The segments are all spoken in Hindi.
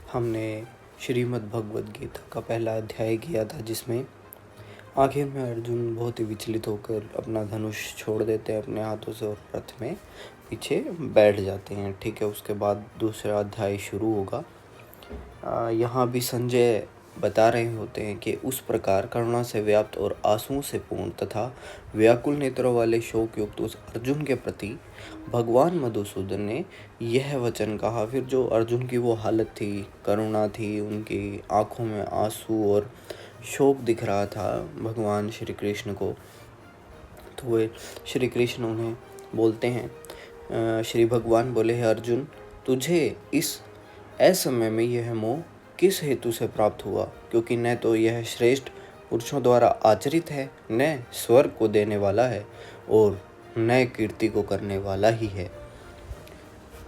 हमने श्रीमद् भगवद गीता का पहला अध्याय किया था, जिसमें आखिर में अर्जुन बहुत ही विचलित होकर अपना धनुष छोड़ देते हैं अपने हाथों से और रथ में पीछे बैठ जाते हैं। ठीक है, उसके बाद दूसरा अध्याय शुरू होगा। यहाँ भी संजय बता रहे होते हैं कि उस प्रकार करुणा से व्याप्त और आंसुओं से पूर्ण तथा व्याकुल नेत्रों वाले शोक युक्त उस अर्जुन के प्रति भगवान मधुसूदन ने यह वचन कहा। फिर जो अर्जुन की वो हालत थी, करुणा थी, उनकी आंखों में आंसू और शोक दिख रहा था भगवान श्री कृष्ण को, तो वे श्री कृष्ण उन्हें बोलते हैं, श्री भगवान बोले, हे अर्जुन, तुझे इस असमय में यह मोह किस हेतु से प्राप्त हुआ? क्योंकि न तो यह श्रेष्ठ पुरुषों द्वारा आचरित है, न स्वर्ग को देने वाला है और न कीर्ति को करने वाला ही है।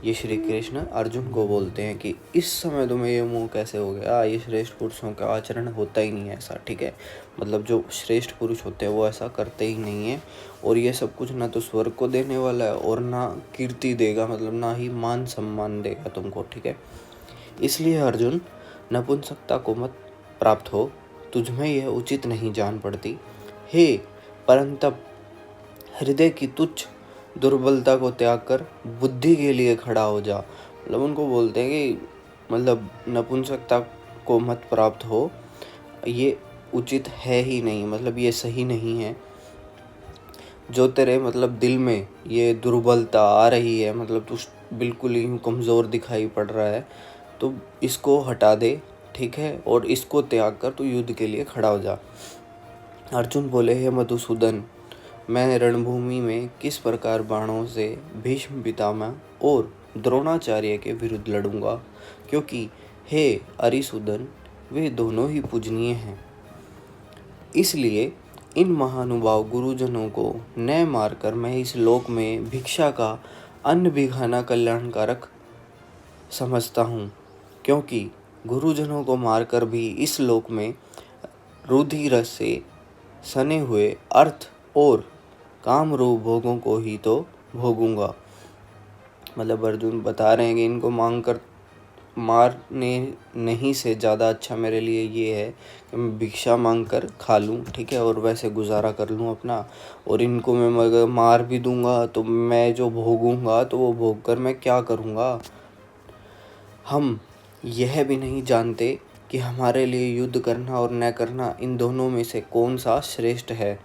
ये श्री कृष्ण अर्जुन को बोलते हैं कि इस समय तुम्हें ये मोह कैसे हो गया? ये श्रेष्ठ पुरुषों का आचरण होता ही नहीं है ऐसा। ठीक है, मतलब जो श्रेष्ठ पुरुष होते हैं वो ऐसा करते ही नहीं है, और ये सब कुछ ना तो स्वर्ग को देने वाला है और ना कीर्ति देगा, मतलब ना ही मान सम्मान देगा तुमको। ठीक है, इसलिए अर्जुन, नपुंसकता को मत प्राप्त हो, तुझमें यह उचित नहीं जान पड़ती। हे परंतप, हृदय की तुच्छ दुर्बलता को त्याग कर बुद्धि के लिए खड़ा हो जा। मतलब उनको बोलते हैं कि मतलब नपुंसकता को मत प्राप्त हो, ये उचित है ही नहीं, मतलब ये सही नहीं है। जो तेरे मतलब दिल में ये दुर्बलता आ रही है, मतलब तू बिल्कुल ही कमज़ोर दिखाई पड़ रहा है, तो इसको हटा दे। ठीक है, और इसको त्याग कर तू युद्ध के लिए खड़ा हो जा। अर्जुन बोले, हे मधुसूदन, मैं रणभूमि में किस प्रकार बाणों से भीष्म पितामह और द्रोणाचार्य के विरुद्ध लड़ूंगा, क्योंकि हे अरिसूदन, वे दोनों ही पूजनीय हैं। इसलिए इन महानुभाव गुरुजनों को न मारकर मैं इस लोक में भिक्षा का अन्न भी खाना कल्याणकारक समझता हूँ, क्योंकि गुरुजनों को मारकर भी इस लोक में रुधिर से सने हुए अर्थ और काम रूप भोगों को ही तो भोगूंगा। मतलब अर्जुन बता रहे हैं कि इनको मारने नहीं से ज़्यादा अच्छा मेरे लिए ये है कि मैं भिक्षा मांग कर खा लूँ। ठीक है, और वैसे गुजारा कर लूँ अपना, और इनको मैं अगर मार भी दूंगा तो मैं जो भोगूंगा तो वो भोग कर मैं क्या करूँगा? हम यह भी नहीं जानते कि हमारे लिए युद्ध करना और न करना, इन दोनों में से कौन सा श्रेष्ठ है,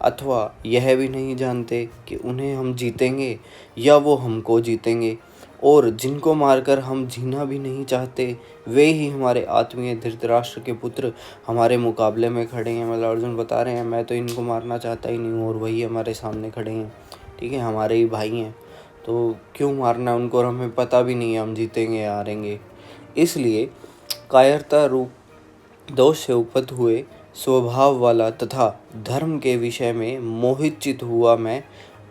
अथवा यह भी नहीं जानते कि उन्हें हम जीतेंगे या वो हमको जीतेंगे। और जिनको मारकर हम जीना भी नहीं चाहते, वे ही हमारे आत्मीय धृतराष्ट्र के पुत्र हमारे मुकाबले में खड़े हैं। मतलब अर्जुन बता रहे हैं, मैं तो इनको मारना चाहता ही नहीं हूँ और वही हमारे सामने खड़े हैं। ठीक है, हमारे ही भाई हैं, तो क्यों मारना उनको? और हमें पता भी नहीं है हम जीतेंगे या हारेंगे। इसलिए कायरता रूप दोष से उपत हुए स्वभाव वाला तथा धर्म के विषय में मोहित चित हुआ मैं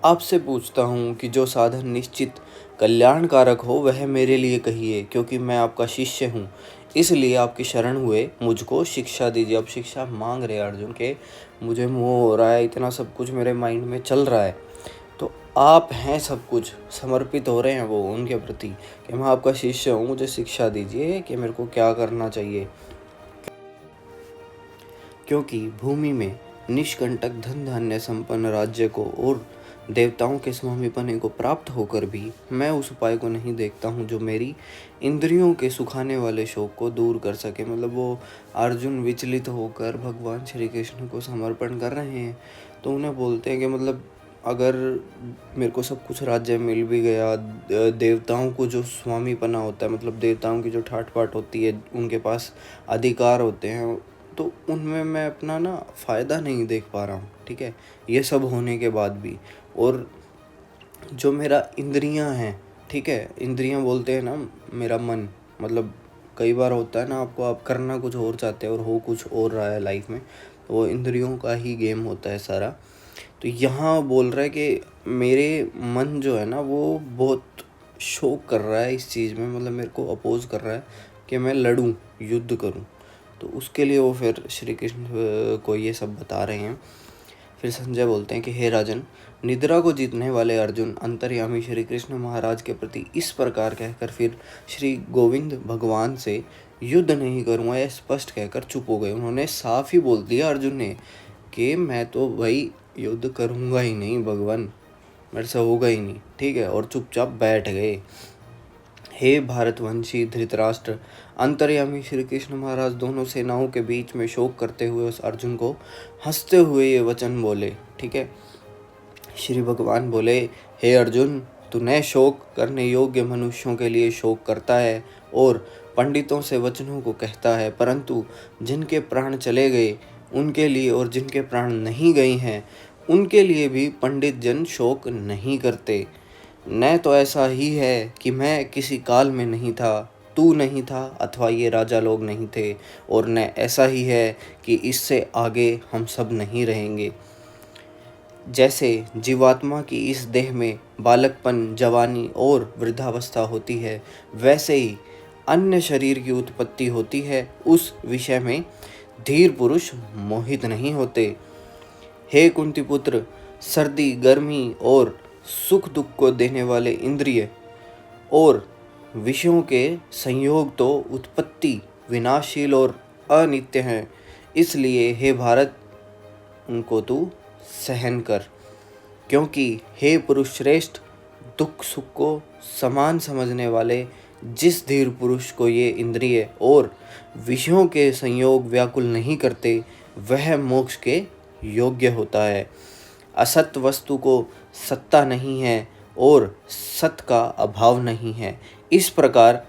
आपसे पूछता हूँ कि जो साधन निश्चित कल्याणकारक हो वह मेरे लिए कहिए, क्योंकि मैं आपका शिष्य हूँ। इसलिए आपकी शरण हुए मुझको शिक्षा दीजिए। अब शिक्षा मांग रहे अर्जुन के, मुझे मोह हो रहा है, इतना सब कुछ मेरे माइंड में चल रहा है, तो आप हैं सब कुछ, समर्पित हो रहे हैं वो उनके प्रति कि मैं आपका शिष्य हूँ, मुझे शिक्षा दीजिए कि मेरे को क्या करना चाहिए। क्योंकि भूमि में निष्कंटक धन धान्य संपन्न राज्य को और देवताओं के स्वामीपने को प्राप्त होकर भी मैं उस उपाय को नहीं देखता हूँ जो मेरी इंद्रियों के सुखाने वाले शोक को दूर कर सके। मतलब वो अर्जुन विचलित होकर भगवान श्री कृष्ण को समर्पण कर रहे हैं, तो उन्हें बोलते हैं कि मतलब अगर मेरे को सब कुछ राज्य मिल भी गया, देवताओं को जो स्वामीपना होता है, मतलब देवताओं की जो ठाट बाट होती है, उनके पास अधिकार होते हैं, तो उनमें मैं अपना ना फ़ायदा नहीं देख पा रहा हूँ। ठीक है, ये सब होने के बाद भी। और जो मेरा इंद्रियां हैं, ठीक है, इंद्रियां बोलते हैं ना मेरा मन, मतलब कई बार होता है ना, आपको आप करना कुछ और चाहते हैं और हो कुछ और रहा है लाइफ में, तो वो इंद्रियों का ही गेम होता है सारा। तो यहाँ बोल रहा है कि मेरे मन जो है ना वो बहुत शोक कर रहा है इस चीज़ में, मतलब मेरे को अपोज कर रहा है कि मैं लड़ूं, युद्ध करूं। तो उसके लिए वो फिर श्री कृष्ण को ये सब बता रहे हैं। फिर संजय बोलते हैं कि हे राजन, निद्रा को जीतने वाले अर्जुन अंतर्यामी श्री कृष्ण महाराज के प्रति इस प्रकार कहकर फिर श्री गोविंद भगवान से युद्ध नहीं करूँगा यह स्पष्ट कहकर चुप हो गए। उन्होंने साफ ही बोल दिया अर्जुन ने कि मैं तो भाई युद्ध करूँगा ही नहीं भगवान, मेरे से होगा ही नहीं, ठीक है, और चुपचाप बैठ गए। हे भारतवंशी धृतराष्ट्र, अंतर्यामी श्री कृष्ण महाराज दोनों सेनाओं के बीच में शोक करते हुए उस अर्जुन को हंसते हुए ये वचन बोले, ठीक है। श्री भगवान बोले, हे अर्जुन, तू नए शोक करने योग्य मनुष्यों के लिए शोक करता है और पंडितों से वचनों को कहता है, परंतु जिनके प्राण चले गए उनके लिए और जिनके प्राण नहीं गए हैं उनके लिए भी पंडित जन शोक नहीं करते। न तो ऐसा ही है कि मैं किसी काल में नहीं था, तू नहीं था अथवा ये राजा लोग नहीं थे, और न ऐसा ही है कि इससे आगे हम सब नहीं रहेंगे। जैसे जीवात्मा की इस देह में बालकपन, जवानी और वृद्धावस्था होती है, वैसे ही अन्य शरीर की उत्पत्ति होती है, उस विषय में धीर पुरुष मोहित नहीं होते। हे कुंती पुत्र, सर्दी, गर्मी और सुख दुख को देने वाले इंद्रिय और विषयों के संयोग तो उत्पत्ति, विनाशशील और अनित्य हैं, इसलिए हे भारत उनको तू सहन कर। क्योंकि हे पुरुष श्रेष्ठ, दुख सुख को समान समझने वाले जिस धीर पुरुष को ये इंद्रिय और विषयों के संयोग व्याकुल नहीं करते, वह मोक्ष के योग्य होता है। असत वस्तु को सत्ता नहीं है और सत का अभाव नहीं है। इस प्रकार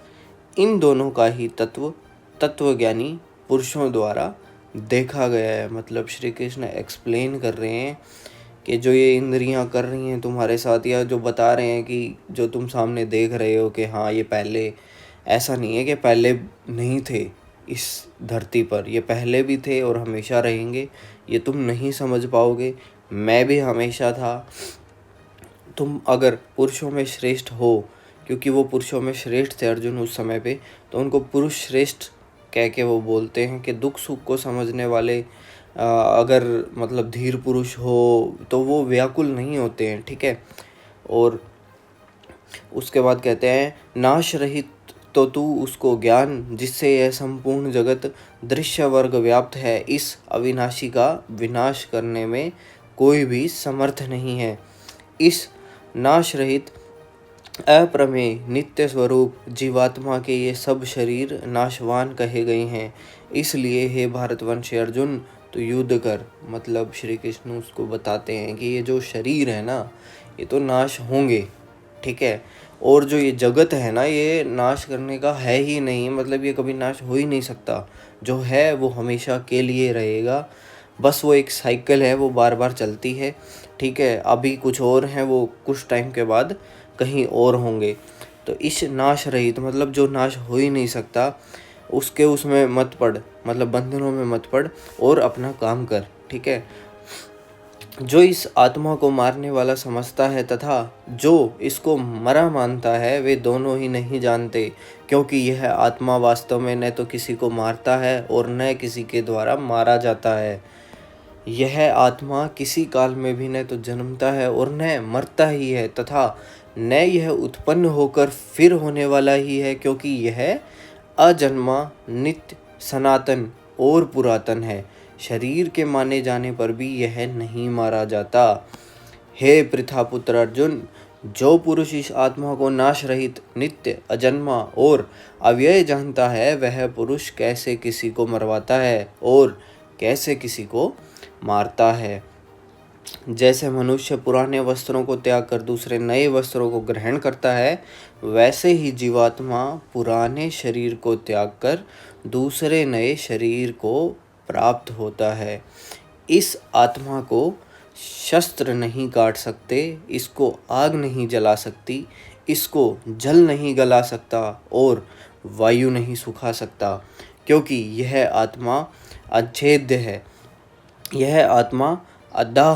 इन दोनों का ही तत्वज्ञानी पुरुषों द्वारा देखा गया है। मतलब श्री कृष्ण एक्सप्लेन कर रहे हैं कि जो ये इंद्रियां कर रही हैं तुम्हारे साथ, या जो बता रहे हैं कि जो तुम सामने देख रहे हो कि हाँ ये पहले, ऐसा नहीं है कि पहले नहीं थे इस धरती पर, ये पहले भी थे और हमेशा रहेंगे। ये तुम नहीं समझ पाओगे, मैं भी हमेशा था। तुम अगर पुरुषों में श्रेष्ठ हो, क्योंकि वो पुरुषों में श्रेष्ठ थे अर्जुन उस समय पे, तो उनको पुरुष श्रेष्ठ कह के वो बोलते हैं कि दुख सुख को समझने वाले अगर मतलब धीर पुरुष हो तो वो व्याकुल नहीं होते हैं, ठीक है। और उसके बाद कहते हैं, नाश रहित तो तू उसको ज्ञान जिससे यह संपूर्ण जगत दृश्य वर्ग व्याप्त है, इस अविनाशी का विनाश करने में कोई भी समर्थ नहीं है। इस नाश रहित अप्रमेय नित्य स्वरूप जीवात्मा के ये सब शरीर नाशवान कहे गए हैं, इसलिए हे भारतवंशी अर्जुन तो युद्ध कर। मतलब श्री कृष्ण उसको बताते हैं कि ये जो शरीर है ना, ये तो नाश होंगे, ठीक है, और जो ये जगत है ना, ये नाश करने का है ही नहीं, मतलब ये कभी नाश हो ही नहीं सकता। जो है वो हमेशा के लिए रहेगा, बस वो एक साइकिल है, वो बार बार चलती है, ठीक है। अभी कुछ और हैं, वो कुछ टाइम के बाद कहीं और होंगे। तो इस नाश रहित, मतलब जो नाश हो ही नहीं सकता, उसके उसमें मत पड़, मतलब बंधनों में मत पड़ और अपना काम कर, ठीक है। जो इस आत्मा को मारने वाला समझता है तथा जो इसको मरा मानता है, वे दोनों ही नहीं जानते, क्योंकि यह आत्मा वास्तव में न तो किसी को मारता है और न किसी के द्वारा मारा जाता है। यह आत्मा किसी काल में भी न तो जन्मता है और न मरता ही है, तथा न यह उत्पन्न होकर फिर होने वाला ही है, क्योंकि यह अजन्मा, नित्य, सनातन और पुरातन है। शरीर के माने जाने पर भी यह नहीं मारा जाता। हे पृथापुत्र अर्जुन, जो पुरुष इस आत्मा को नाश रहित, नित्य, अजन्मा और अव्यय जानता है, वह पुरुष कैसे किसी को मरवाता है और कैसे किसी को मारता है। जैसे मनुष्य पुराने वस्त्रों को त्याग कर दूसरे नए वस्त्रों को ग्रहण करता है, वैसे ही जीवात्मा पुराने शरीर को त्याग कर दूसरे नए शरीर को प्राप्त होता है। इस आत्मा को शस्त्र नहीं काट सकते, इसको आग नहीं जला सकती, इसको जल नहीं गला सकता और वायु नहीं सुखा सकता, क्योंकि यह आत्मा अछेद्य है। यह आत्मा अदाह,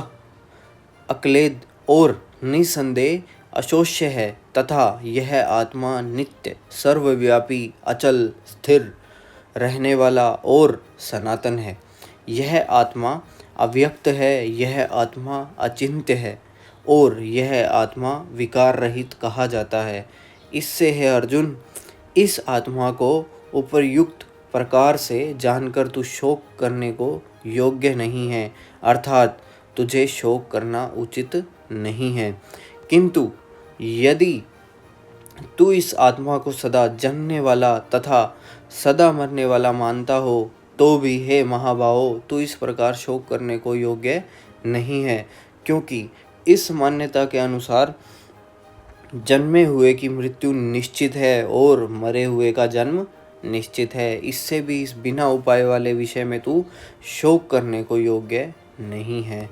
अक्लेद और निसंदेह अशोष्य है, तथा यह आत्मा नित्य, सर्वव्यापी, अचल, स्थिर रहने वाला और सनातन है। यह आत्मा अव्यक्त है, यह आत्मा अचिंत्य है और यह आत्मा विकार रहित कहा जाता है। इससे है अर्जुन, इस आत्मा को उपयुक्त प्रकार से जानकर तू शोक करने को योग्य नहीं है, अर्थात तुझे शोक करना उचित नहीं है। किंतु यदि तू इस आत्मा को सदा जन्मने वाला तथा सदा मरने वाला मानता हो तो भी हे महाबाहो, तू इस प्रकार शोक करने को योग्य नहीं है, क्योंकि इस मान्यता के अनुसार जन्मे हुए की मृत्यु निश्चित है और मरे हुए का जन्म निश्चित है। इससे भी इस बिना उपाय वाले विषय में तू शोक करने को योग्य नहीं है।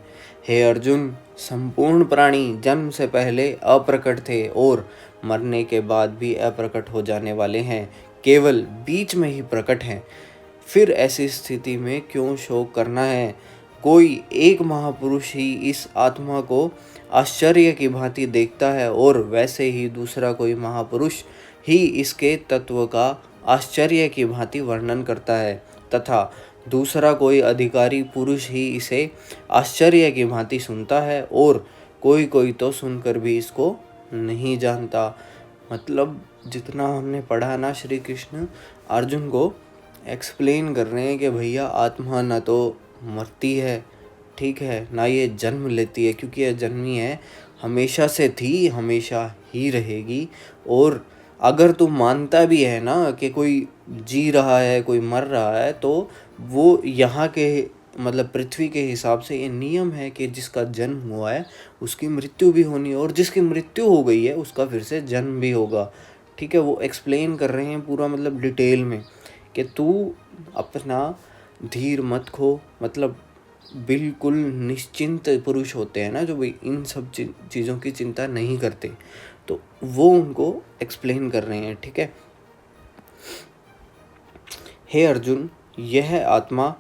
हे अर्जुन, संपूर्ण प्राणी जन्म से पहले अप्रकट थे और मरने के बाद भी अप्रकट हो जाने वाले हैं, केवल बीच में ही प्रकट हैं। फिर ऐसी स्थिति में क्यों शोक करना है? कोई एक महापुरुष ही इस आत्मा को आश्चर्य की भांति देखता है और वैसे ही दूसरा कोई महापुरुष ही इसके तत्व का आश्चर्य की भांति वर्णन करता है तथा दूसरा कोई अधिकारी पुरुष ही इसे आश्चर्य की भांति सुनता है और कोई कोई तो सुनकर भी इसको नहीं जानता। मतलब जितना हमने पढ़ा ना, श्री कृष्ण अर्जुन को एक्सप्लेन कर रहे हैं कि भैया आत्मा ना तो मरती है, ठीक है, ना ये जन्म लेती है, क्योंकि यह जन्मी है, हमेशा से थी, हमेशा ही रहेगी। और अगर तू मानता भी है ना कि कोई जी रहा है, कोई मर रहा है, तो वो यहाँ के मतलब पृथ्वी के हिसाब से ये नियम है कि जिसका जन्म हुआ है उसकी मृत्यु भी होनी है और जिसकी मृत्यु हो गई है उसका फिर से जन्म भी होगा। ठीक है, वो एक्सप्लेन कर रहे हैं पूरा मतलब डिटेल में कि तू अपना धीर मत खो। मतलब बिल्कुल निश्चिंत पुरुष होते हैं ना जो भाई इन सब चीज़ों की चिंता नहीं करते, तो वो उनको एक्सप्लेन कर रहे हैं। ठीक है, हे अर्जुन, यह आत्मा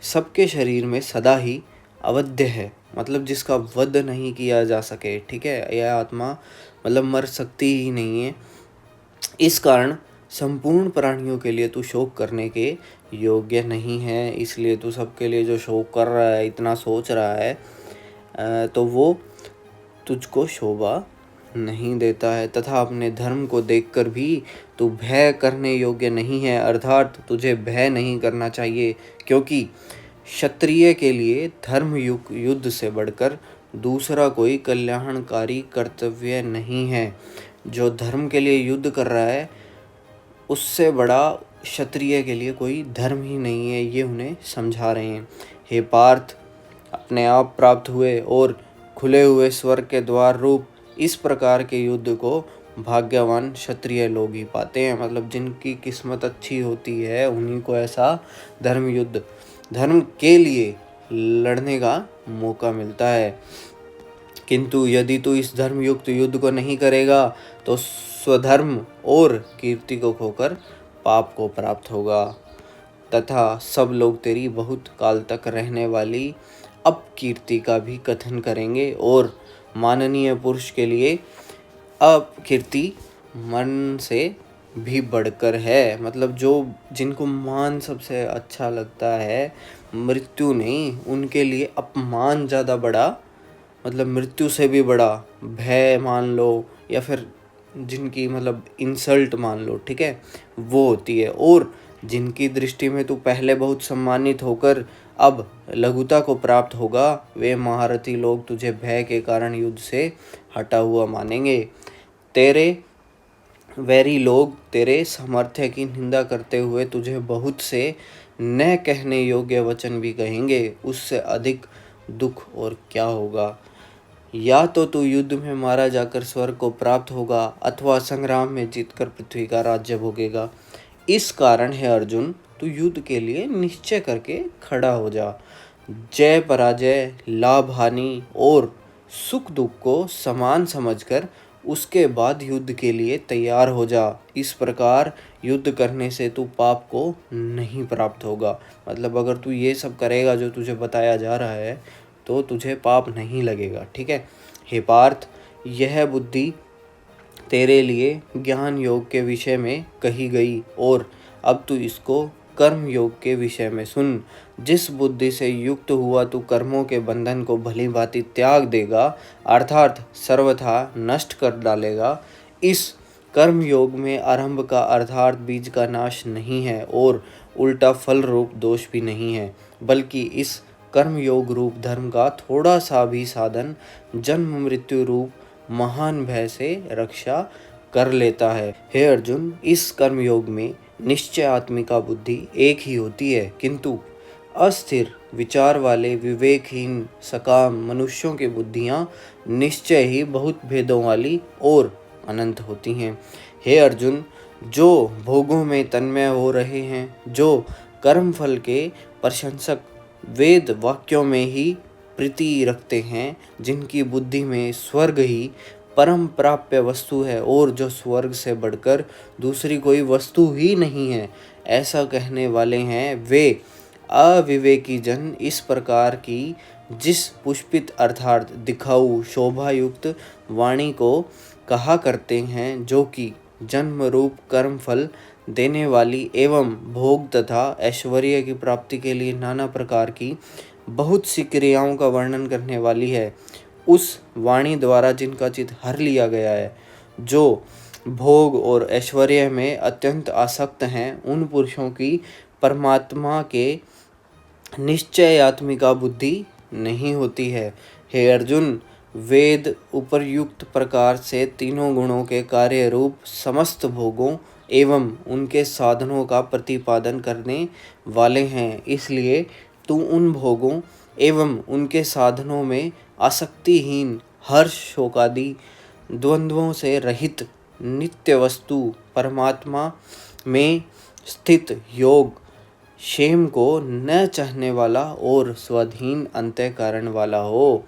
सबके शरीर में सदा ही अवध्य है, मतलब जिसका वध नहीं किया जा सके। ठीक है, यह आत्मा मतलब मर सकती ही नहीं है। इस कारण संपूर्ण प्राणियों के लिए तू शोक करने के योग्य नहीं है। इसलिए तू सबके लिए जो शोक कर रहा है, इतना सोच रहा है, तो वो तुझको शोभा नहीं देता है तथा अपने धर्म को देखकर भी तू भय करने योग्य नहीं है, अर्थात तुझे भय नहीं करना चाहिए, क्योंकि क्षत्रिय के लिए धर्म युद्ध से बढ़कर दूसरा कोई कल्याणकारी कर्तव्य नहीं है। जो धर्म के लिए युद्ध कर रहा है उससे बड़ा क्षत्रिय के लिए कोई धर्म ही नहीं है, ये उन्हें समझा रहे हैं। हे पार्थ, अपने आप प्राप्त हुए और खुले हुए स्वर्ग के द्वार रूप इस प्रकार के युद्ध को भाग्यवान क्षत्रिय लोग ही पाते हैं। मतलब जिनकी किस्मत अच्छी होती है उन्हीं को ऐसा धर्म युद्ध, धर्म के लिए लड़ने का मौका मिलता है। किंतु यदि तू इस धर्मयुक्त युद्ध को नहीं करेगा तो स्वधर्म और कीर्ति को खोकर पाप को प्राप्त होगा तथा सब लोग तेरी बहुत काल तक रहने वाली अपकीर्ति का भी कथन करेंगे और माननीय पुरुष के लिए अपकीर्ति मरण से भी बढ़कर है। मतलब जो जिनको मान सबसे अच्छा लगता है, मृत्यु नहीं, उनके लिए अपमान ज़्यादा बड़ा, मतलब मृत्यु से भी बड़ा भय मान लो या फिर जिनकी मतलब इंसल्ट मान लो, ठीक है, वो होती है। और जिनकी दृष्टि में तू पहले बहुत सम्मानित होकर अब लघुता को प्राप्त होगा, वे महारथी लोग तुझे भय के कारण युद्ध से हटा हुआ मानेंगे। तेरे वैरी लोग तेरे सामर्थ्य की निंदा करते हुए तुझे बहुत से न कहने योग्य वचन भी कहेंगे, उससे अधिक दुख और क्या होगा। या तो तू युद्ध में मारा जाकर स्वर्ग को प्राप्त होगा अथवा संग्राम में जीतकर पृथ्वी का राज्य भोगेगा। इस कारण है अर्जुन, तू युद्ध के लिए निश्चय करके खड़ा हो जा। जय पराजय, लाभ हानि और सुख दुख को समान समझकर उसके बाद युद्ध के लिए तैयार हो जा। इस प्रकार युद्ध करने से तू पाप को नहीं प्राप्त होगा। मतलब अगर तू ये सब करेगा जो तुझे बताया जा रहा है तो तुझे पाप नहीं लगेगा। ठीक है, हे पार्थ, यह बुद्धि तेरे लिए ज्ञान योग के विषय में कही गई और अब तू इसको कर्म योग के विषय में सुन। जिस बुद्धि से युक्त हुआ तू कर्मों के बंधन को भली भांति त्याग देगा, अर्थात सर्वथा नष्ट कर डालेगा। इस कर्म योग में आरंभ का अर्थात बीज का नाश नहीं है और उल्टा फल रूप दोष भी नहीं है, बल्कि इस कर्म योग रूप धर्म का थोड़ा सा भी साधन जन्म मृत्यु रूप महान भय से रक्षा कर लेता है। हे अर्जुन, इस कर्म योग में निश्चय आत्मिका बुद्धि एक ही होती है, किंतु अस्थिर विचार वाले विवेकहीन सकाम मनुष्यों की बुद्धियां निश्चय ही बहुत भेदों वाली और अनंत होती हैं। हे अर्जुन, जो भोगों में तन्मय हो रहे हैं, जो कर्म फल के प्रशंसक वेद वाक्यों में ही प्रीति रखते हैं, जिनकी बुद्धि में स्वर्ग ही परम प्राप्य वस्तु है और जो स्वर्ग से बढ़कर दूसरी कोई वस्तु ही नहीं है, ऐसा कहने वाले हैं, वे अविवेकी जन इस प्रकार की जिस पुष्पित अर्थात दिखाऊ शोभायुक्त वाणी को कहा करते हैं, जो कि जन्म रूप कर्म फल देने वाली एवं भोग तथा ऐश्वर्य की प्राप्ति के लिए नाना प्रकार की बहुत सी क्रियाओं का वर्णन करने वाली है, उस वाणी द्वारा जिनका चित्त हर लिया गया है, जो भोग और ऐश्वर्य में अत्यंत आसक्त हैं, उन पुरुषों की परमात्मा के निश्चयात्मिका बुद्धि नहीं होती है। हे अर्जुन, वेद उपर्युक्त प्रकार से तीनों गुणों के कार्य रूप समस्त भोगों एवं उनके साधनों का प्रतिपादन करने वाले हैं, इसलिए तू उन भोगों एवं उनके साधनों में आसक्तिहीन हर्ष शोकादि द्वंद्वों से रहित नित्य वस्तु परमात्मा में स्थित योग क्षेम को न चाहने वाला और स्वाधीन अंतःकरण वाला हो।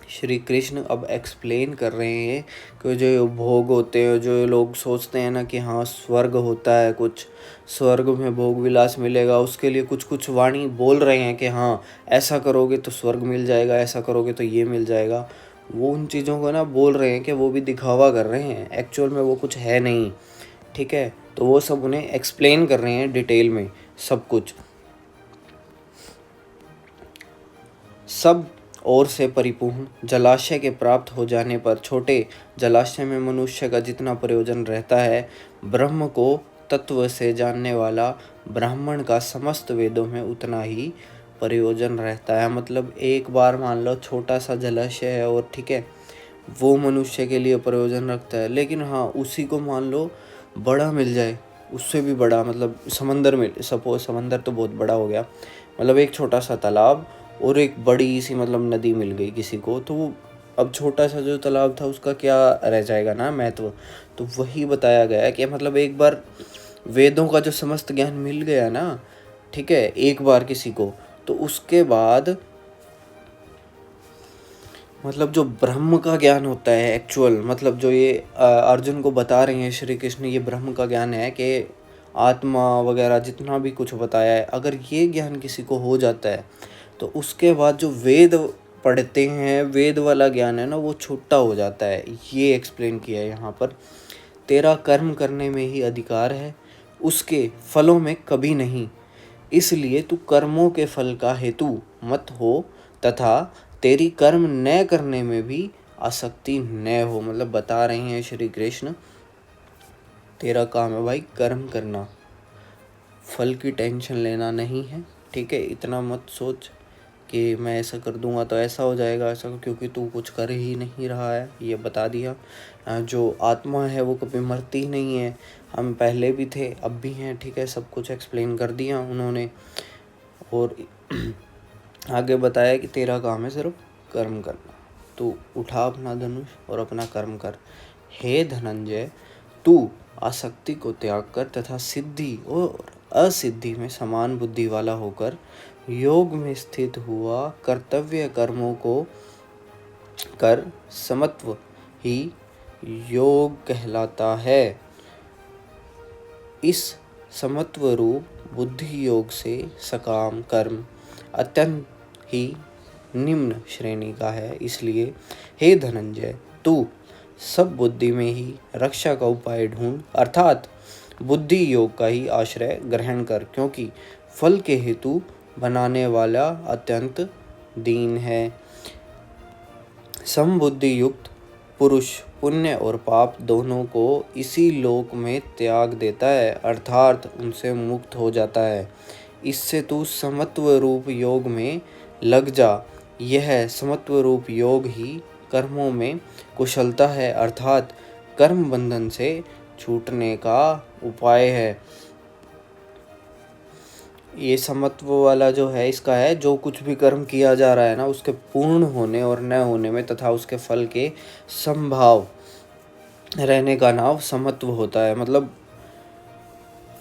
श्री कृष्ण अब एक्सप्लेन कर रहे हैं कि जो भोग होते हैं, जो लोग सोचते हैं ना कि हाँ स्वर्ग होता है, कुछ स्वर्ग में भोग विलास मिलेगा, उसके लिए कुछ कुछ वाणी बोल रहे हैं कि हाँ ऐसा करोगे तो स्वर्ग मिल जाएगा, ऐसा करोगे तो ये मिल जाएगा। वो उन चीज़ों को ना बोल रहे हैं कि वो भी दिखावा कर रहे हैं, एक्चुअल में वो कुछ है नहीं। ठीक है, तो वो सब उन्हें एक्सप्लेन कर रहे हैं डिटेल में सब कुछ। सब ओर से परिपूर्ण जलाशय के प्राप्त हो जाने पर छोटे जलाशय में मनुष्य का जितना प्रयोजन रहता है, ब्रह्म को तत्व से जानने वाला ब्राह्मण का समस्त वेदों में उतना ही प्रयोजन रहता है। मतलब एक बार मान लो छोटा सा जलाशय है और ठीक है वो मनुष्य के लिए प्रयोजन रखता है, लेकिन हाँ उसी को मान लो बड़ा मिल जाए, उससे भी बड़ा, मतलब समंदर में, सपोज समंदर तो बहुत बड़ा हो गया, मतलब एक छोटा सा तालाब और एक बड़ी सी मतलब नदी मिल गई किसी को, तो वो अब छोटा सा जो तालाब था उसका क्या रह जाएगा ना महत्व। तो वही बताया गया है कि मतलब एक बार वेदों का जो समस्त ज्ञान मिल गया ना, ठीक है, एक बार किसी को, तो उसके बाद मतलब जो ब्रह्म का ज्ञान होता है एक्चुअल, मतलब जो ये अर्जुन को बता रहे हैं श्री कृष्ण, ये ब्रह्म का ज्ञान है कि आत्मा वगैरह जितना भी कुछ बताया है, अगर ये ज्ञान किसी को हो जाता है तो उसके बाद जो वेद पढ़ते हैं, वेद वाला ज्ञान है ना, वो छूटा हो जाता है। ये एक्सप्लेन किया है यहाँ पर। तेरा कर्म करने में ही अधिकार है, उसके फलों में कभी नहीं, इसलिए तू कर्मों के फल का हेतु मत हो तथा तेरी कर्म न करने में भी आसक्ति न हो। मतलब बता रहे हैं श्री कृष्ण, तेरा काम है भाई कर्म करना, फल की टेंशन लेना नहीं है। ठीक है, इतना मत सोच कि मैं ऐसा कर दूंगा तो ऐसा हो जाएगा, ऐसा, क्योंकि तू कुछ कर ही नहीं रहा है, ये बता दिया। जो आत्मा है वो कभी मरती ही नहीं है, हम पहले भी थे अब भी हैं। ठीक है, सब कुछ एक्सप्लेन कर दिया उन्होंने। और आगे बताया कि तेरा काम है सिर्फ कर्म करना, तू उठा अपना धनुष और अपना कर्म कर। हे धनंजय, तू आसक्ति को त्याग कर तथा सिद्धि और असिद्धि में समान बुद्धि वाला होकर योग में स्थित हुआ कर्तव्य कर्मों को कर, समत्व ही योग कहलाता है। इस समत्व रूप बुद्धि योग से सकाम कर्म अत्यंत ही निम्न श्रेणी का है, इसलिए हे धनंजय, तू सब बुद्धि में ही रक्षा का उपाय ढूंढ, अर्थात बुद्धि योग का ही आश्रय ग्रहण कर, क्योंकि फल के हेतु बनाने वाला अत्यंत दीन है। समबुद्धि युक्त पुरुष पुण्य और पाप दोनों को इसी लोक में त्याग देता है, अर्थात उनसे मुक्त हो जाता है। इससे तू समत्व रूप योग में लग जा। यह समत्व रूप योग ही कर्मों में कुशलता है, अर्थात कर्म बंधन से छूटने का उपाय है। ये समत्व वाला जो है इसका है, जो कुछ भी कर्म किया जा रहा है ना, उसके पूर्ण होने और न होने में तथा उसके फल के संभाव रहने का नाम समत्व होता है। मतलब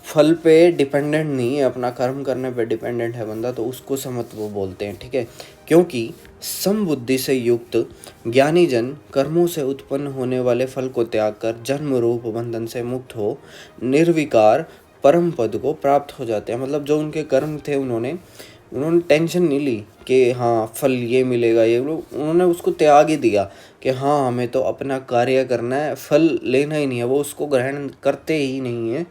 फल पे डिपेंडेंट नहीं है, अपना कर्म करने पे डिपेंडेंट है बंदा, तो उसको समत्व बोलते हैं। ठीक है, क्योंकि समबुद्धि से युक्त ज्ञानी जन कर्मों से उत्पन्न होने वाले फल को त्याग कर जन्म रूप बंधन से मुक्त हो निर्विकार परम पद को प्राप्त हो जाते हैं। मतलब जो उनके कर्म थे, उन्होंने टेंशन नहीं ली कि हाँ फल ये मिलेगा, ये उन्होंने उसको त्याग ही दिया कि हाँ हमें तो अपना कार्य करना है, फल लेना ही नहीं है, वो उसको ग्रहण करते ही नहीं है।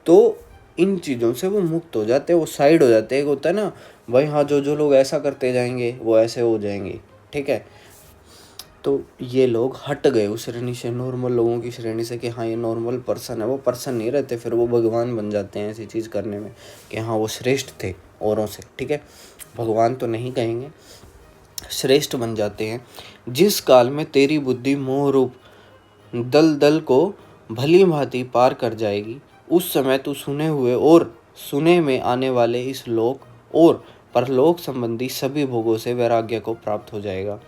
तो इन चीज़ों से वो मुक्त हो जाते हैं, वो साइड हो जाते हैं। एक होता है ना भाई, हाँ जो लोग ऐसा करते जाएंगे वो ऐसे हो जाएंगे। ठीक है, तो ये लोग हट गए उस श्रेणी से, नॉर्मल लोगों की श्रेणी से, कि हाँ ये नॉर्मल पर्सन है। वो पर्सन नहीं रहते, फिर वो भगवान बन जाते हैं ऐसी चीज़ करने में, कि हाँ वो श्रेष्ठ थे औरों से। ठीक है, भगवान तो नहीं कहेंगे, श्रेष्ठ बन जाते हैं। जिस काल में तेरी बुद्धि मोह रूप दलदल को भली भांति पार कर जाएगी, उस समय तू सुने हुए और सुने में आने वाले इस लोक और परलोक संबंधी सभी भोगों से वैराग्य को प्राप्त हो जाएगा।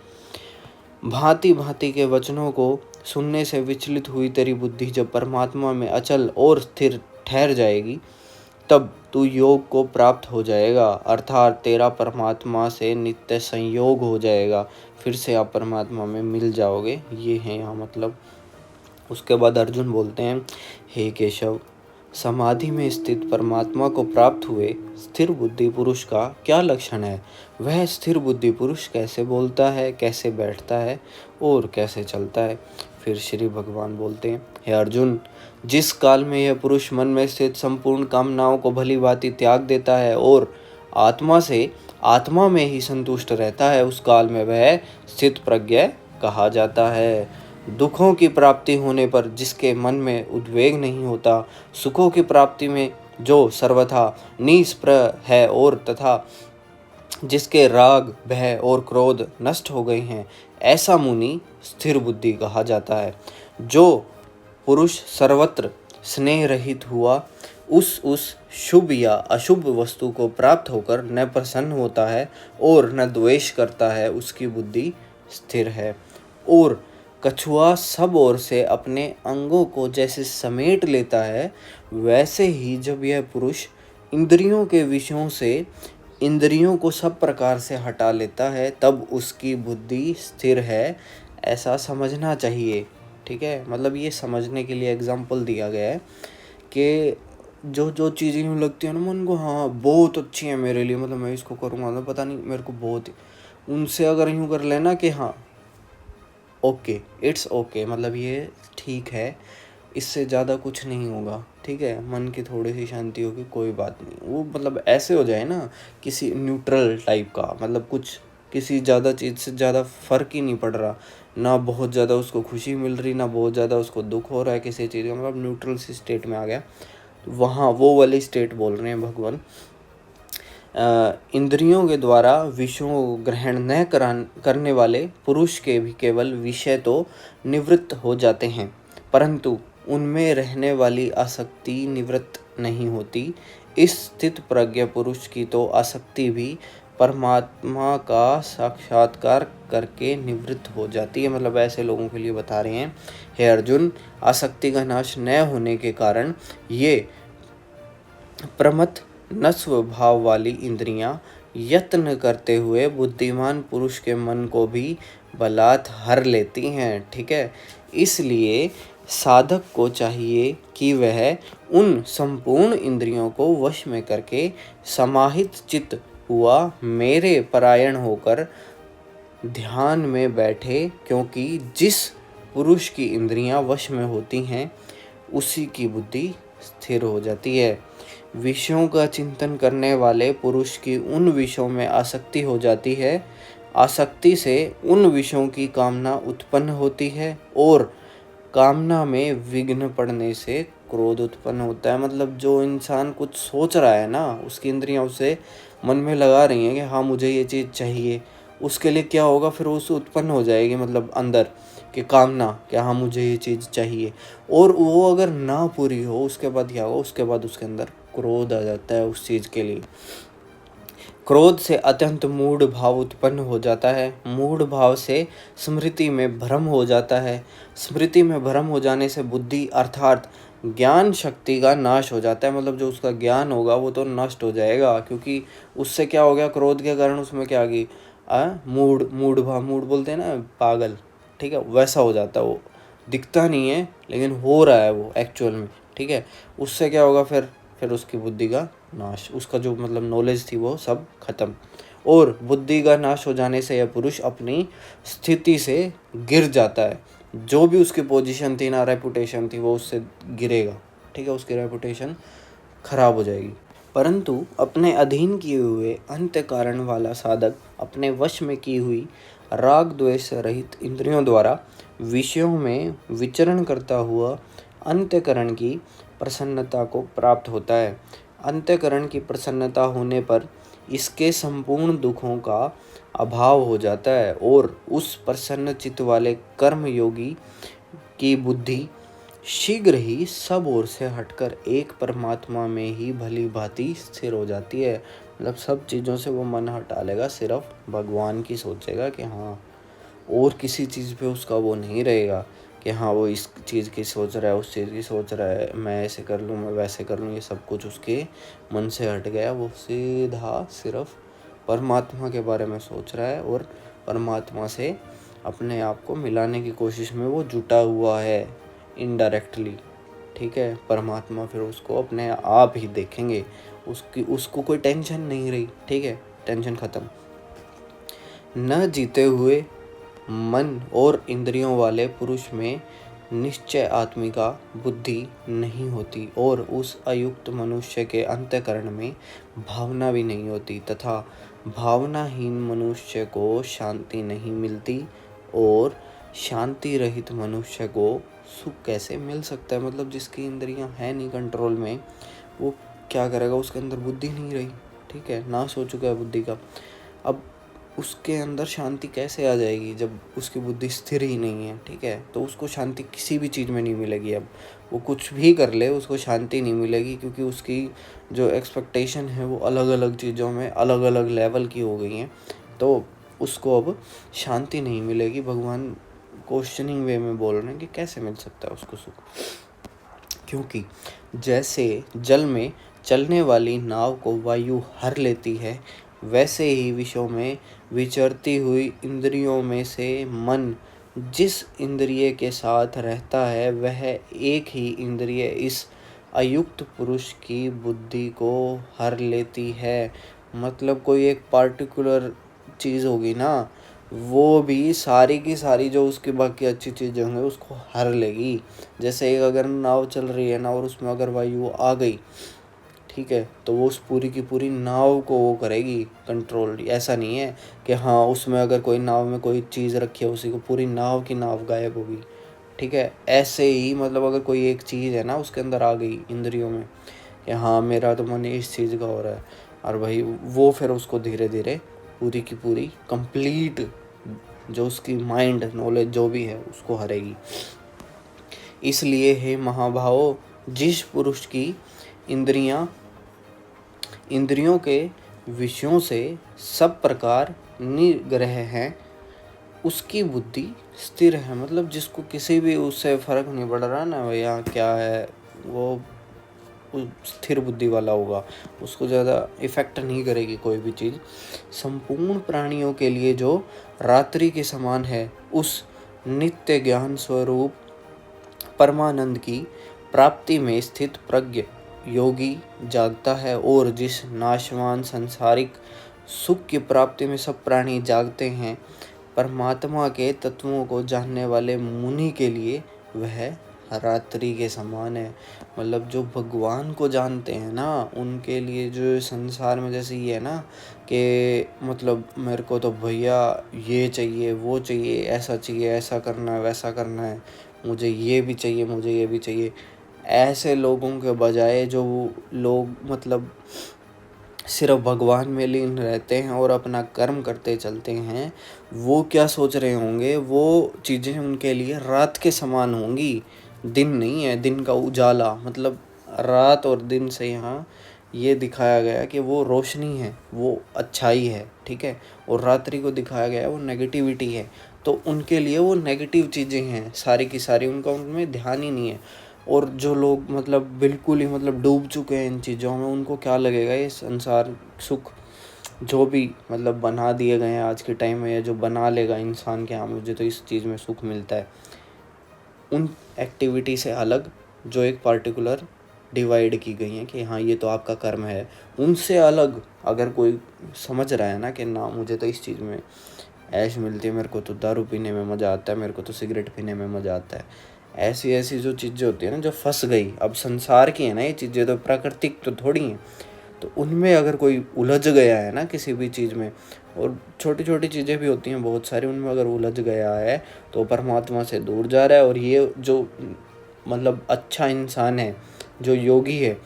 भांति भांति के वचनों को सुनने से विचलित हुई तेरी बुद्धि जब परमात्मा में अचल और स्थिर ठहर जाएगी, तब तू योग को प्राप्त हो जाएगा, अर्थात तेरा परमात्मा से नित्य संयोग हो जाएगा। फिर से आप परमात्मा में मिल जाओगे, ये है यहाँ मतलब। उसके बाद अर्जुन बोलते हैं, हे केशव, समाधि में स्थित परमात्मा को प्राप्त हुए स्थिर बुद्धि पुरुष का क्या लक्षण है? वह स्थिर बुद्धि पुरुष कैसे बोलता है, कैसे बैठता है और कैसे चलता है? फिर श्री भगवान बोलते हैं, हे अर्जुन, जिस काल में यह पुरुष मन में स्थित संपूर्ण कामनाओं को भली भांति त्याग देता है और आत्मा में ही संतुष्ट रहता है, उस काल में वह स्थित प्रज्ञ कहा जाता है। दुखों की प्राप्ति होने पर जिसके मन में उद्वेग नहीं होता, सुखों की प्राप्ति में जो सर्वथा निष्प्रह है और तथा जिसके राग भय और क्रोध नष्ट हो गए हैं, ऐसा मुनि स्थिर बुद्धि कहा जाता है। जो पुरुष सर्वत्र स्नेह रहित हुआ, उस शुभ या अशुभ वस्तु को प्राप्त होकर न प्रसन्न होता है और न द्वेष करता है, उसकी बुद्धि स्थिर है। और कछुआ सब ओर से अपने अंगों को जैसे समेट लेता है, वैसे ही जब यह पुरुष इंद्रियों के विषयों से इंद्रियों को सब प्रकार से हटा लेता है, तब उसकी बुद्धि स्थिर है, ऐसा समझना चाहिए। ठीक है, मतलब ये समझने के लिए एग्जाम्पल दिया गया है कि जो चीज़ें यूँ लगती है ना मन को, हाँ बहुत अच्छी है मेरे लिए, मतलब मैं इसको करूँगा तो पता नहीं मेरे को बहुत, उनसे अगर यूँ कर लेना कि हाँ ओके, इट्स ओके, मतलब ये ठीक है, इससे ज़्यादा कुछ नहीं होगा। ठीक है, मन की थोड़ी सी शांति होगी, कोई बात नहीं, वो मतलब ऐसे हो जाए ना किसी न्यूट्रल टाइप का, मतलब कुछ किसी ज़्यादा चीज़ से ज़्यादा फ़र्क ही नहीं पड़ रहा, ना बहुत ज़्यादा उसको खुशी मिल रही, ना बहुत ज़्यादा उसको दुख हो रहा है किसी चीज़ का, मतलब न्यूट्रल सी स्टेट में आ गया। वहाँ वो वाली स्टेट बोल रहे हैं भगवान। इंद्रियों के द्वारा विषयों को ग्रहण न करने वाले पुरुष के भी केवल विषय तो निवृत्त हो जाते हैं, परंतु उनमें रहने वाली आसक्ति निवृत्त नहीं होती। इस स्थित प्रज्ञ पुरुष की तो आसक्ति भी परमात्मा का साक्षात्कार करके निवृत्त हो जाती है। मतलब ऐसे लोगों के लिए बता रहे हैं, हे अर्जुन, आसक्ति का नाश न होने के कारण ये प्रमथ नस्व भाव वाली इंद्रियां यत्न करते हुए बुद्धिमान पुरुष के मन को भी बलात् हर लेती हैं। ठीक है, इसलिए साधक को चाहिए कि वह उन संपूर्ण इंद्रियों को वश में करके समाहित चित्त हुआ मेरे परायण होकर ध्यान में बैठे, क्योंकि जिस पुरुष की इंद्रियां वश में होती हैं उसी की बुद्धि स्थिर हो जाती है। विषयों का चिंतन करने वाले पुरुष की उन विषयों में आसक्ति हो जाती है। आसक्ति से उन विषयों की कामना उत्पन्न होती है और कामना में विघ्न पड़ने से क्रोध उत्पन्न होता है। मतलब जो इंसान कुछ सोच रहा है ना, उसकी इंद्रियां उसे मन में लगा रही हैं कि हाँ मुझे ये चीज़ चाहिए, उसके लिए क्या होगा, फिर उस उत्पन्न हो जाएगी मतलब अंदर कि कामना कि हाँ मुझे ये चीज़ चाहिए, और वो अगर ना पूरी हो उसके बाद क्या होगा, उसके बाद उसके अंदर क्रोध आ जाता है उस चीज़ के लिए। क्रोध से अत्यंत मूढ़ भाव उत्पन्न हो जाता है। मूढ़ भाव से स्मृति में भ्रम हो जाता है। स्मृति में भ्रम हो जाने से बुद्धि अर्थात ज्ञान शक्ति का नाश हो जाता है। मतलब जो उसका ज्ञान होगा वो तो नष्ट हो जाएगा, क्योंकि उससे क्या हो गया, क्रोध के कारण उसमें क्या आ गई, मूढ़ मूढ़ भाव, मूढ़ बोलते हैं ना पागल, ठीक है, वैसा हो जाता है वो। दिखता नहीं है लेकिन हो रहा है वो एक्चुअल में, ठीक है। उससे क्या होगा, फिर उसकी बुद्धि का नाश, उसका जो मतलब नॉलेज थी वो सब खत्म। और बुद्धि का नाश हो जाने से यह पुरुष अपनी स्थिति से गिर जाता है। जो भी उसकी पोजीशन थी ना, रेपुटेशन थी, वो उससे गिरेगा, ठीक है, उसकी रेपुटेशन खराब हो जाएगी। परंतु अपने अधीन किए हुए अंत्य कारण वाला साधक अपने वश में की हुई राग द्वेष रहित इंद्रियों द्वारा विषयों में विचरण करता हुआ अंत्यकरण की प्रसन्नता को प्राप्त होता है। अंत्यकरण की प्रसन्नता होने पर इसके संपूर्ण दुखों का अभाव हो जाता है और उस प्रसन्न चित्त वाले कर्म योगी की बुद्धि शीघ्र ही सब ओर से हटकर एक परमात्मा में ही भली भांति स्थिर हो जाती है। मतलब सब चीज़ों से वो मन हटा लेगा, सिर्फ भगवान की सोचेगा कि हाँ, और किसी चीज़ पे उसका वो नहीं रहेगा कि हाँ वो इस चीज़ की सोच रहा है, उस चीज़ की सोच रहा है, मैं ऐसे कर लूँ, मैं वैसे कर लूँ, ये सब कुछ उसके मन से हट गया। वो सीधा सिर्फ परमात्मा के बारे में सोच रहा है और परमात्मा से अपने आप को मिलाने की कोशिश में वो जुटा हुआ है इनडायरेक्टली, ठीक है। परमात्मा फिर उसको अपने आप ही देखेंगे, उसको कोई टेंशन नहीं रही, ठीक है, टेंशन ख़त्म। न जीते हुए मन और इंद्रियों वाले पुरुष में निश्चय आत्मिका बुद्धि नहीं होती और उस अयुक्त मनुष्य के अंतःकरण में भावना भी नहीं होती, तथा भावनाहीन मनुष्य को शांति नहीं मिलती और शांति रहित मनुष्य को सुख कैसे मिल सकता है। मतलब जिसकी इंद्रियां हैं नहीं कंट्रोल में, वो क्या करेगा, उसके अंदर बुद्धि नहीं रही, ठीक है, नाश हो चुका है बुद्धि का। अब उसके अंदर शांति कैसे आ जाएगी जब उसकी बुद्धि स्थिर ही नहीं है, ठीक है। तो उसको शांति किसी भी चीज़ में नहीं मिलेगी। अब वो कुछ भी कर ले उसको शांति नहीं मिलेगी, क्योंकि उसकी जो एक्सपेक्टेशन है वो अलग अलग चीज़ों में अलग अलग लेवल की हो गई हैं। तो उसको अब शांति नहीं मिलेगी। भगवान क्वेश्चनिंग वे में बोल रहे हैं कि कैसे मिल सकता है उसको सुख, क्योंकि जैसे जल में चलने वाली नाव को वायु हर लेती है, वैसे ही विषयों में विचरती हुई इंद्रियों में से मन जिस इंद्रिय के साथ रहता है वह एक ही इंद्रिय इस अयुक्त पुरुष की बुद्धि को हर लेती है। मतलब कोई एक पार्टिकुलर चीज़ होगी ना, वो भी सारी की सारी जो उसकी बाकी अच्छी चीज़ें होंगी उसको हर लेगी। जैसे एक अगर नाव चल रही है ना और उसमें अगर वायु आ गई, ठीक है, तो वो उस पूरी की पूरी नाव को वो करेगी कंट्रोल। ऐसा नहीं है कि हाँ उसमें अगर कोई नाव में कोई चीज़ रखी है उसी को पूरी नाव की नाव गायब होगी, ठीक है। ऐसे ही मतलब अगर कोई एक चीज़ है ना उसके अंदर आ गई इंद्रियों में कि हाँ मेरा तो मन इस चीज़ का हो रहा है, और भाई वो फिर उसको धीरे धीरे पूरी की पूरी कंप्लीट जो उसकी माइंड नॉलेज जो भी है उसको हरेगी। इसलिए हे महाभावों, जिस पुरुष की इंद्रियों के विषयों से सब प्रकार निग्रह हैं, उसकी बुद्धि स्थिर है। मतलब जिसको किसी भी उससे फर्क नहीं पड़ रहा ना भैया क्या है, वो स्थिर बुद्धि वाला होगा, उसको ज़्यादा इफ़ेक्ट नहीं करेगी कोई भी चीज़। संपूर्ण प्राणियों के लिए जो रात्रि के समान है, उस नित्य ज्ञान स्वरूप परमानंद की प्राप्ति में स्थित प्रज्ञ योगी जागता है, और जिस नाशवान संसारिक सुख की प्राप्ति में सब प्राणी जागते हैं, परमात्मा के तत्वों को जानने वाले मुनि के लिए वह रात्रि के समान है। मतलब जो भगवान को जानते हैं ना, उनके लिए जो संसार में जैसे ये है ना कि मतलब मेरे को तो भैया ये चाहिए, वो चाहिए, ऐसा चाहिए, ऐसा करना है, वैसा करना है, मुझे ये भी चाहिए, मुझे ये भी चाहिए। ऐसे लोगों के बजाय जो लोग मतलब सिर्फ भगवान में लीन रहते हैं और अपना कर्म करते चलते हैं, वो क्या सोच रहे होंगे, वो चीज़ें उनके लिए रात के समान होंगी, दिन नहीं है, दिन का उजाला। मतलब रात और दिन से यहाँ ये दिखाया गया कि वो रोशनी है, वो अच्छाई है, ठीक है। और रात्रि को दिखाया गया वो नेगेटिविटी है। तो उनके लिए वो नेगेटिव चीज़ें हैं सारी की सारी, उनका उनमें ध्यान ही नहीं है। और जो लोग मतलब बिल्कुल ही मतलब डूब चुके हैं इन चीज़ों में, उनको क्या लगेगा ये संसार सुख जो भी मतलब बना दिए गए हैं आज के टाइम में, या जो बना लेगा इंसान के हाँ मुझे तो इस चीज़ में सुख मिलता है, उन एक्टिविटी से अलग जो एक पार्टिकुलर डिवाइड की गई हैं कि हाँ ये तो आपका कर्म है, उनसे अलग अगर कोई समझ रहा है ना कि ना मुझे तो इस चीज़ में ऐश मिलती है, मेरे को तो दारू पीने में मज़ा आता है, मेरे को तो सिगरेट पीने में मज़ा आता है, ऐसी ऐसी जो चीज़ें होती है ना जो फंस गई, अब संसार की है ना ये चीज़ें, तो प्राकृतिक तो थोड़ी हैं। तो उनमें अगर कोई उलझ गया है ना किसी भी चीज़ में, और छोटी छोटी चीज़ें भी होती हैं बहुत सारी, उनमें अगर उलझ गया है तो परमात्मा से दूर जा रहा है। और ये जो मतलब अच्छा इंसान है, जो योगी है,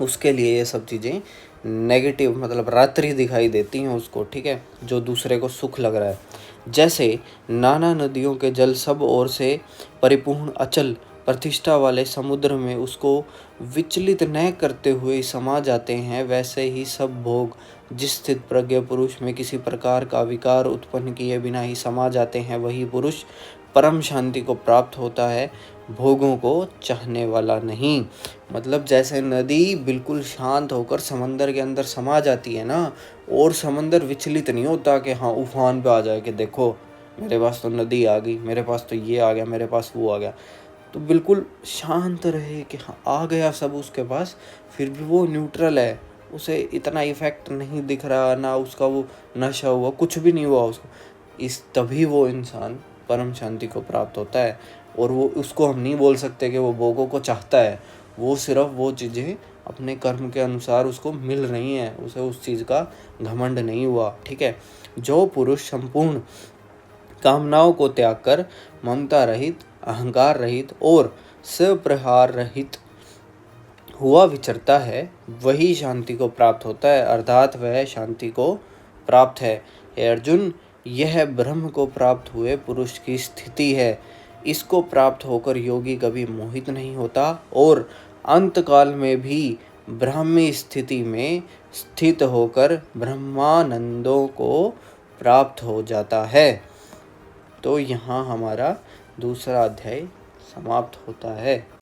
उसके लिए ये सब चीज़ें नेगेटिव मतलब रात्रि दिखाई देती हैं उसको, ठीक है, जो दूसरे को सुख लग रहा है। जैसे नाना नदियों के जल सब ओर से परिपूर्ण अचल प्रतिष्ठा वाले समुद्र में उसको विचलित न करते हुए समा जाते हैं, वैसे ही सब भोग जिस स्थित प्रज्ञ पुरुष में किसी प्रकार का विकार उत्पन्न किए बिना ही समा जाते हैं, वही पुरुष परम शांति को प्राप्त होता है, भोगों को चाहने वाला नहीं। मतलब जैसे नदी बिल्कुल शांत होकर समंदर के अंदर समा जाती है ना, और समंदर विचलित नहीं होता कि हाँ उफान पे आ जाए कि देखो मेरे पास तो नदी आ गई, मेरे पास तो ये आ गया, मेरे पास वो आ गया, तो बिल्कुल शांत रहे कि हाँ आ गया सब उसके पास, फिर भी वो न्यूट्रल है, उसे इतना इफेक्ट नहीं दिख रहा, ना उसका वो नशा हुआ, कुछ भी नहीं हुआ उसको, इस तभी वो इंसान परम शांति को प्राप्त होता है। और वो उसको हम नहीं बोल सकते कि वो भोगों को चाहता है, वो सिर्फ वो चीज़ें अपने कर्म के अनुसार उसको मिल रही हैं, उसे उस चीज़ का घमंड नहीं हुआ, ठीक है। जो पुरुष संपूर्ण कामनाओं को त्याग कर ममता रहित, अहंकार रहित और स्वप्रहार रहित हुआ विचरता है, वही शांति को प्राप्त होता है, अर्थात वह शांति को प्राप्त है। हे अर्जुन, यह ब्रह्म को प्राप्त हुए पुरुष की स्थिति है। इसको प्राप्त होकर योगी कभी मोहित नहीं होता और अंतकाल में भी ब्राह्मी स्थिति में स्थित होकर ब्रह्मानंदों को प्राप्त हो जाता है। तो यहाँ हमारा दूसरा अध्याय समाप्त होता है।